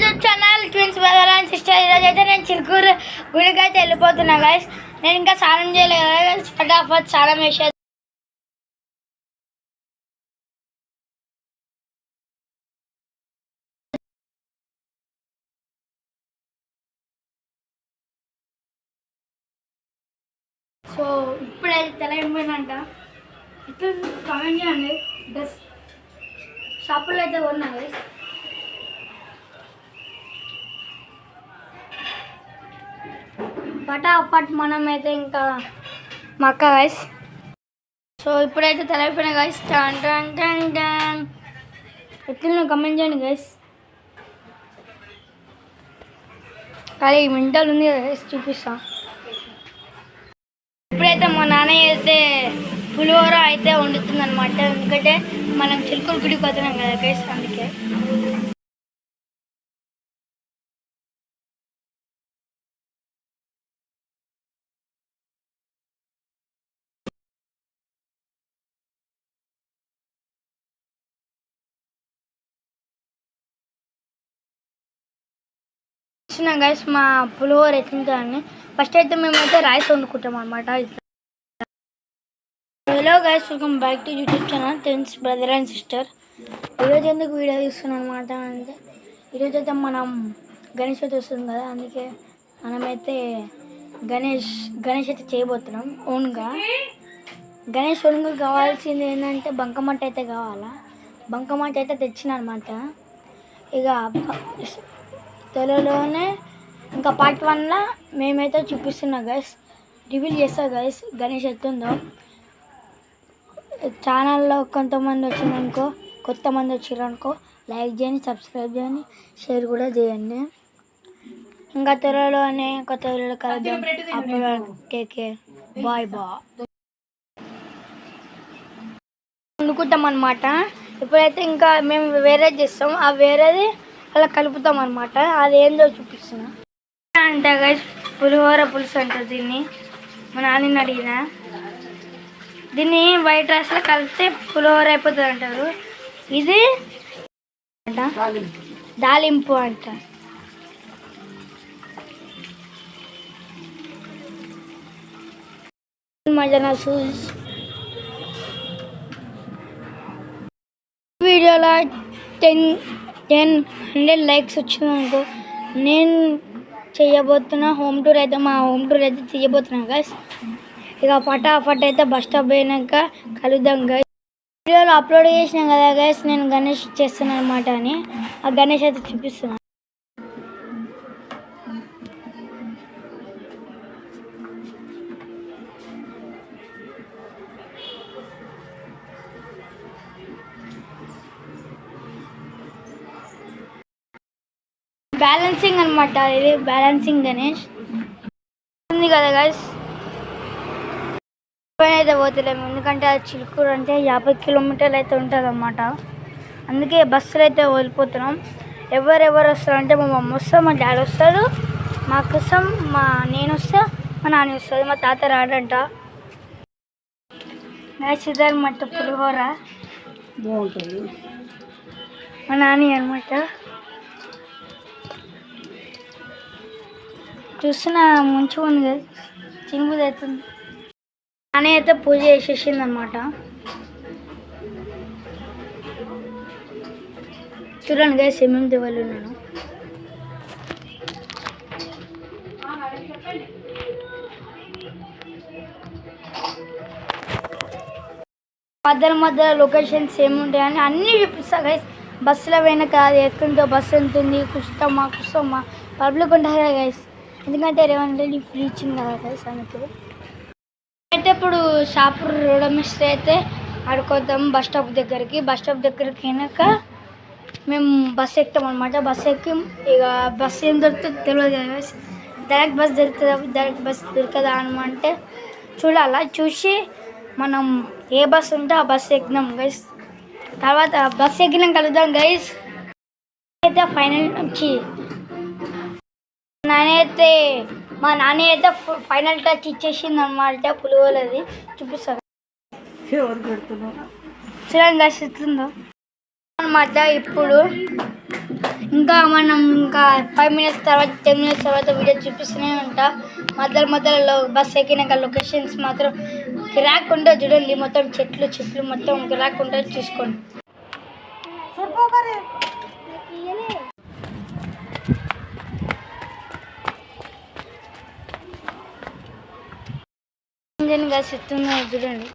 YouTube channel twins brother and sister. ఈరోజు అయితే నేను చిలుకూరు గుడికి అయితే వెళ్ళిపోతున్నా గైస్. నేను ఇంకా స్నానం చేయలేదు గైస్. ఫటాఫట్ స్నానం వేసేది. సో ఇప్పుడైతే తెలంగాణ ఇట్లా కామెంట్ చేయండి. డ్రెస్ షాపుల్లో అయితే కొన్నా గైస్. ఫటాఫట్ మనం అయితే ఇంకా మక్క గైస్. సో ఇప్పుడైతే తెలైపోయినా గైస్. టన్ టన్ టన్ టన్ ఎట్లా కమెంట్ చేయండి గైస్. కానీ మెంటల్ ఉంది కదా గైస్, చూపిస్తా. ఇప్పుడైతే మా నాన్నయ్య అయితే పులిహోర అయితే వండుతుంది అనమాట. ఎందుకంటే మనం చిలుకూరు గుడికి పోతున్నాం కదా గైస్, అందుకే. చూసినా గైస్ మా పులిహోర ఎట్లుంటుందని. ఫస్ట్ అయితే మేమైతే రైస్ వండుకుంటాం అనమాట. Hello guys, welcome back to YouTube channel twins brother and sister. ఈరోజు ఎందుకు వీడియో తీస్తున్నాం అనమాట అంటే, ఈరోజు అయితే మనం గణేష్ చవితి వస్తుంది కదా, అందుకే మనమైతే గణేష్ అయితే చేయబోతున్నాం ఓన్గా. గణేష్ ఓన్గా కావాల్సింది ఏంటంటే బంకమట్ట అయితే కావాలా. బంకమట్ట అయితే తెచ్చిన అనమాట. ఇక తెలుగులోనే ఇంకా పార్ట్ 1లో మేమైతే చూపిస్తున్నా గైస్, రివీల్ చేస్తా గైస్ గణేష్ ఎత్తుందో. ఛానల్లో కొంతమంది వచ్చిందనుకో, కొత్త మంది వచ్చిరనుకో, లైక్ చేయండి, సబ్స్క్రైబ్ చేయండి, షేర్ కూడా చేయండి. ఇంకా త్వరలోనే కొత్త వీడియో కలుద్దాం. అప్పుడు కేకే బాయ్ వండుకుంటాం అనమాట. ఇప్పుడైతే ఇంకా మేము వేరేది చేస్తాం, ఆ వేరేది అలా కలుపుతాం అనమాట. అది ఏందో చూపిస్తున్నా. అంటే గైస్ పులిహోర పులుసు అంటారు దీన్ని. మా నాన్నని అడిగిన, దీన్ని వైట్ రైస్లో కలిపితే పులిహోర అయిపోతుంది అంటారు. ఇది దాలింపు అంట. మజానా వీడియోలో 100 లైక్స్ వచ్చిందనుకో, నేను చేయబోతున్నా హోమ్ టూర్ అయితే, మా హోమ్ టూర్ అయితే చేయబోతున్నా గైస్. ఇక ఫటాఫట్ అయితే బస్ స్టాప్ పోయినాక కలుద్దాం గైస్. వీడియోలో అప్లోడ్ చేసినాం కదా గైస్, నేను గణేష్ చేస్తున్నాను అనమాట అని. ఆ గణేష్ అయితే చూపిస్తున్నాను. బ్యాలెన్సింగ్ అనమాట, ఇది బ్యాలెన్సింగ్ గణేష్ ఉంది కదా గైస్. అయితే పోతలేము, ఎందుకంటే అది చిలుకూరు అంటే 50 కిలోమీటర్లు అయితే ఉంటుంది అన్నమాట. అందుకే బస్సులు అయితే వెళ్ళిపోతున్నాం. ఎవరెవరు వస్తారంటే మా మమ్మీ వస్తుంది, మా డాడీ వస్తాడు, మా కోసం నేను వస్తా, మా నాన్న వస్తుంది, మా తాత రాడంట. గైస్ ఇదనమాట పులిహోర బాగుంటుంది, మా నాని అనమాట. చూస్తున్నా మంచిగా ఉంది కదా, చింగుది అవుతుంది. నాని అయితే పూజ చేసేసింది అనమాట. చూడండి గైస్ ఏమేమి దేవాలి ఉన్నాను. మధ్యలో లొకేషన్స్ ఏముంటాయని అన్నీ చూపిస్తా గైస్. బస్సులో వెనక అది ఎట్లుందో, బస్సు ఎంత ఉంది, కూర్చోమా పబ్లిక్ ఉంటుంది కదా గైస్. ఎందుకంటే రేవంత్ రెడ్డి ఫ్రీ ఇచ్చింది కదా గైస్, అందుకే. అయితే ఇప్పుడు షాపూర్ రోడ్ మిస్టర్ అయితే ఆడుకోద్దాం బస్ స్టాప్ దగ్గరికి. బస్ స్టాప్ దగ్గరికి అయినాక మేము బస్సు ఎక్కుతాం అనమాట. బస్సు ఎక్కి ఇక బస్సు ఏం దొరుకుతుందో తెలియదు కదా గైస్. డైరెక్ట్ బస్ దొరుకుతుందా, డైరెక్ట్ బస్ దొరకదా అనమంటే చూడాలా. చూసి మనం ఏ బస్సు ఉంటే ఆ బస్సు ఎక్కినాం గైస్. తర్వాత బస్సు ఎక్కినాం కలుద్దాం గైస్. అయితే ఫైనల్ వచ్చి మా నాన్న అయితే ఫైనల్ టచ్ ఇచ్చేసింది అనమాట పులిహోరది. చూపిస్తాను చూడండి గైస్ ఎట్లుందో అనమాట. ఇప్పుడు ఇంకా మనం ఇంకా 5 మినిట్స్ తర్వాత 10 మినిట్స్ తర్వాత వీడియో చూపిస్తూనే ఉంటా. మధ్యలో బస్ ఎక్కినాక లొకేషన్స్ మాత్రం కిరాక్ ఉంటుంది చూడండి. మొత్తం చెట్లు మొత్తం కిరాక్ ఉంటుంది చూసుకోండి. ఇంజన్ గా చెప్తున్నారు చూడండి.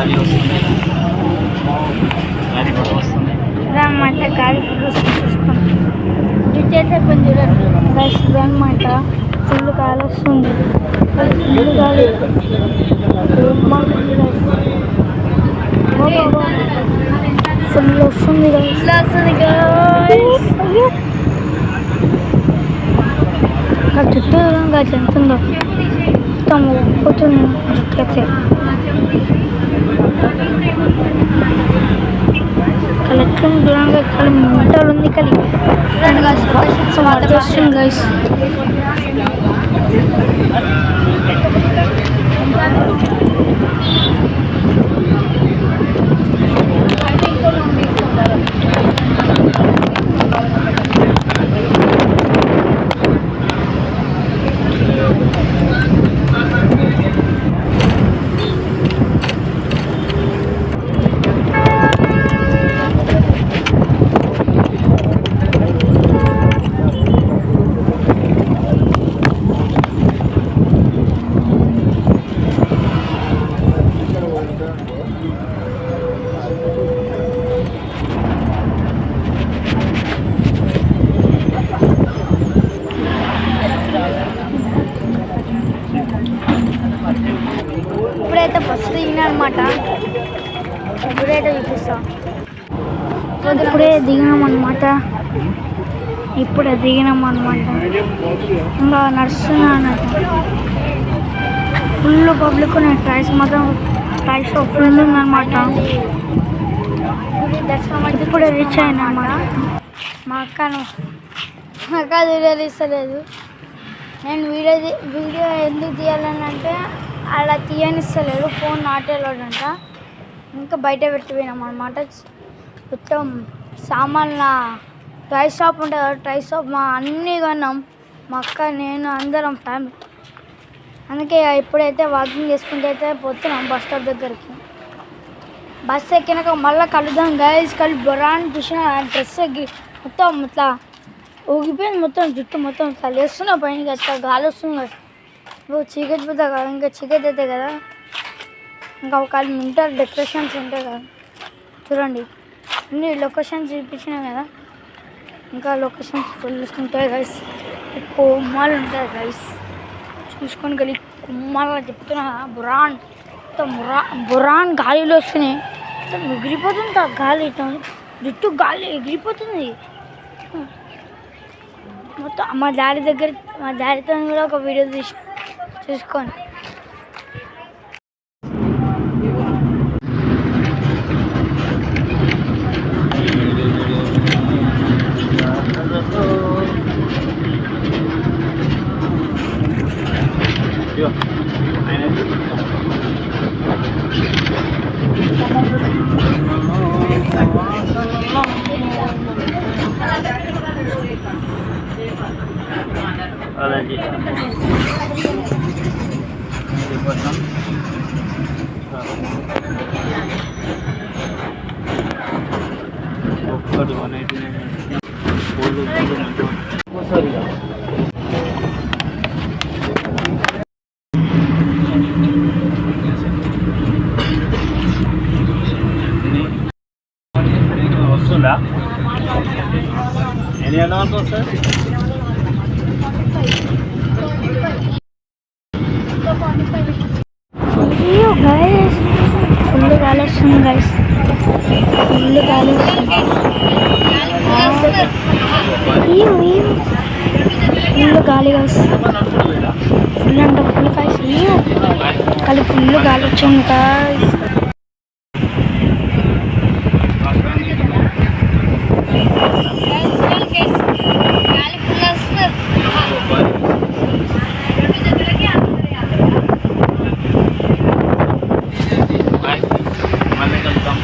గాలి వస్తుంది, గాలి కూడా వస్తుంది. ఇదన్నమాట గాలి ఫుల్ చూసుకోండి. జుట్టు అయితే కొంచెం చూడండి గైస్, ఇదన్నమాట ఫుల్ గాలి వస్తుంది. ఫుల్ గాలి ఫుల్ వస్తుంది జుట్టు గైస్ ఎంత ఉందో మొత్తం పోతుంది జుట్టు అయితే. కలెక్షన్ దూరంగా కలి మంటలు ఉంది, కలి వస్తుంది గైస్. ఇప్పుడైతే బస్సు దిగినా అనమాట. ఇప్పుడైతే చూపిస్తాం. ఇప్పుడే దిగినామన్నమాట. ఇంకా నడుస్తున్నా అన్నట్టు. ఫుల్ పబ్లిక్ ఉన్నాయి. ప్రైస్ ఫుల్ ఉందన్నమాట. ఇప్పుడే రీచ్ అయినా అన్నమాట. మా అక్క తీయనిస్తలేదు. నేను వీడియో ఎందుకు తీయాలని అంటే అలా తీయనిస్తలేదు, ఫోన్ నాటేలోడంట. ఇంకా బయట పెట్టిపోయినాం అనమాట. మొత్తం సామాన్ల ట్రై షాప్ ఉంటుంది కదా, ట్రై షాప్ మా అన్నీ కొన్నాం. మా అక్క నేను అందరం ఫ్యామిలీ. అందుకే ఇప్పుడైతే వాకింగ్ చేసుకుంటూ అయితే పోతున్నాం బస్ స్టాప్ దగ్గరికి. బస్ ఎక్కినాక మళ్ళీ కలుద్దాం గైస్. బొరాన్ చూసిన డ్రెస్ ఎక్కి మొత్తం ఇట్లా ఊగిపోయింది, మొత్తం జుట్టు మొత్తం ఇట్లా లేస్తున్నా పైన. ఇట్లా గాలి వస్తుంది కదా, చీకటి పోతా కదా, ఇంకా చీకటి అవుతాయి కదా. ఇంకా ఒక వింటర్ డెకరేషన్స్ ఉంటాయి కదా, చూడండి అన్ని లొకేషన్స్ చూపించినాయి కదా. ఇంకా లొకేషన్స్ ఫుల్ ఉంటాయి గైస్. కొమ్మాలు ఉంటాయి గైస్, చూసుకొని గలి కొమ్మాల చెప్తున్నా. బురాన్ గాలిలో వస్తున్నాయి, మొత్తం ఎగిరిపోతుంది ఆ గాలి. జుట్టు గాలి ఎగిరిపోతుంది మొత్తం. మా డాడీతో కూడా ఒక వీడియో తీసి చూసుకోండి. అదండి ఒక్కటి 189 వస్తుందా? ఎన్ని అడ్వాన్స్ వస్తుంది? ఫుల్ గాలి వస్తుంది గైస్, ఫుల్ గాలి గైస్. ఫుల్ అంటే ఫుల్ గైస్, ఫుల్ గాలి వచ్చింది గైస్. మళ్ళీ కలుద్దాం.